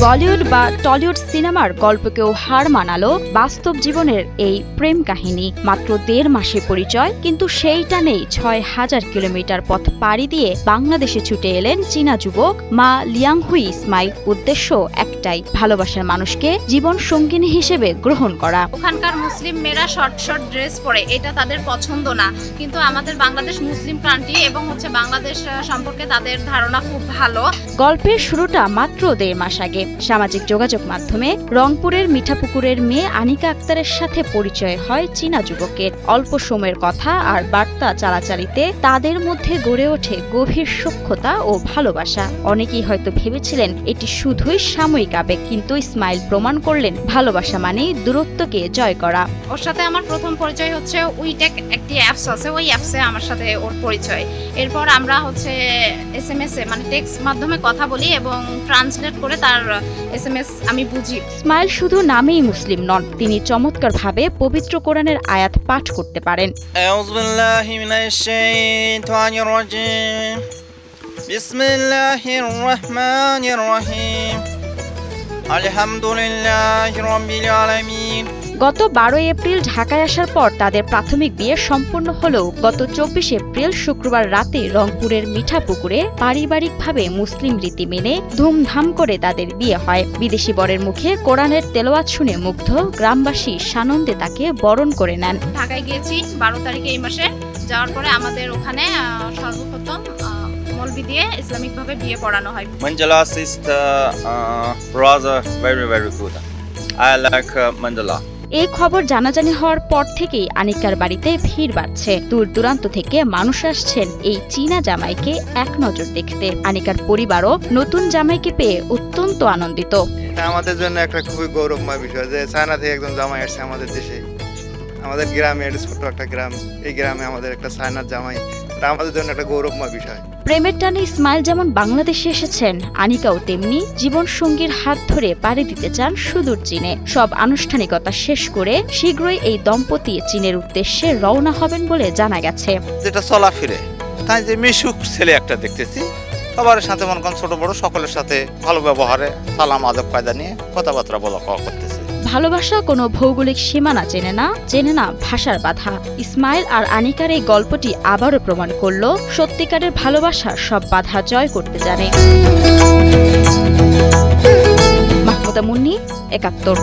বলিউড বা টলিউড সিনেমার গল্পকেও হার মানালো বাস্তব জীবনের এই প্রেম কাহিনী। মাত্র ১.৫ মাসে পরিচয়, কিন্তু সেইটা নেই ৬,০০০ কিলোমিটার পথ পাড়ি দিয়ে বাংলাদেশে ছুটে এলেন চীনা যুবক মা লিয়াংহুই ইসমাইল। উদ্দেশ্য একটাই, ভালোবাসার মানুষকে জীবন সঙ্গিনী হিসেবে গ্রহণ করা। ওখানকার মুসলিম মেয়েরা শর্ট শর্ট ড্রেস পরে, এটা তাদের পছন্দ না, কিন্তু আমাদের বাংলাদেশ মুসলিম কান্ট্রি এবং বাংলাদেশ সম্পর্কে তাদের ধারণা খুব ভালো। গল্পের শুরুটা মাত্র ১.৫ মাস আগে। সামাজিক যোগাযোগ মাধ্যমে রংপুরের মিঠাপুকুরের মেয়ে আনিকা আক্তারের সাথে পরিচয় হয় চীনা যুবকের। অল্প সময়ের কথা আর বার্তা চালাচালিতে তাদের মধ্যে গড়ে ওঠে গভীর সখ্যতা ও ভালোবাসা। অনেকেই হয়তো ভেবেছিলেন এটি শুধুই সাময়িক আবেগ, কিন্তু ইসমাইল প্রমাণ করলেন ভালোবাসা মানেই দূরত্বকে জয় করা। ওর সাথে আমার প্রথম পরিচয় হচ্ছে উইটেক একটি অ্যাপস আছে, ওই অ্যাপসে আমার সাথে ওর পরিচয়। এরপর আমরা SMS এ টেক্সট মাধ্যমে কথা বলি এবং ট্রান্সলেট করে তার SMS আমি বুঝি। ইসমাইল শুধু নামেই মুসলিম নন, তিনি চমৎকারভাবে পবিত্র কোরআনের আয়াত পাঠ করতে পারেন। আউযু বিল্লাহি মিনাশ শাইতানির রাজিম। বিসমিল্লাহির রহমানির রহিম। আলহামদুলিল্লাহি রাব্বিল আলামিন। গত ১২ এপ্রিল ঢাকায় আসার পর তাদের প্রাথমিক বিয়ে সম্পন্ন হলেও গত ২৪ এপ্রিল শুক্রবার রাতে রংপুরের মিঠাপুকুরে পারিবারিকভাবে মুসলিম রীতি মেনে ধুমধাম করে তাদের বিয়ে হয়। বিদেশি বরের মুখে কোরআনের তেলাওয়াত শুনে মুগ্ধ গ্রামবাসী সানন্দে তাকে বরণ করে নেন। ঢাকায় গিয়েছি ১২ তারিখে এই মাসে। যাওয়ার পরে আমাদের ওখানে সর্বপ্রথম মৌলবি দিয়ে ইসলামিকভাবে বিয়ে পড়ানো হয়। Mandalas is the brother very good. I like mandala. এই খবর জানাজানি হওয়ার পর থেকেই আনিকার বাড়িতে ভিড় বাড়ছে। দূর দূরান্ত থেকে মানুষ আসছেন এই চীনা জামাইকে এক নজর দেখতে। আনিকার পরিবারও নতুন জামাইকে পেয়ে অত্যন্ত আনন্দিত। এটা আমাদের জন্য একটা খুবই গৌরবময় বিষয় যে চায়না থেকে একজন জামাই আসছে আমাদের দেশে, আমাদের গ্রামে। এটা ছোট একটা গ্রাম, এই গ্রামে আমাদের একটা চায়নার জামাই, এটা আমাদের জন্য একটা গৌরবময় বিষয়। প্রেমের টানে ইসমাইল যেমন বাংলাদেশে এসেছেন, আনিকাও তেমনি জীবনসঙ্গীর হাত ধরে পাড়ি দিতে চান সুদূর চীনে। সব আনুষ্ঠানিকতা শেষ করে শীঘ্রই এই দম্পতি চীনের উদ্দেশ্যে রওনা হবেন বলে জানা গেছে। যেটা চলাফিরে তাই যে মিশুক ছেলে একটা দেখতেছি, সবার সাথে মনে করেন ছোট বড় সকলের সাথে ভালো ব্যবহারে সালাম আদব কায়দা নিয়ে কথাবার্তা বলা কওয়া করতেছে। ভালোবাসা কোনো ভৌগোলিক সীমানা চেনে না ভাষার বাধা। ইসমাইল আর আনিকার এই গল্পটি আবারও প্রমাণ করল সত্যিকারের ভালোবাসা সব বাধা জয় করতে জানে। মাহমুদা মুন্নি, ৭১।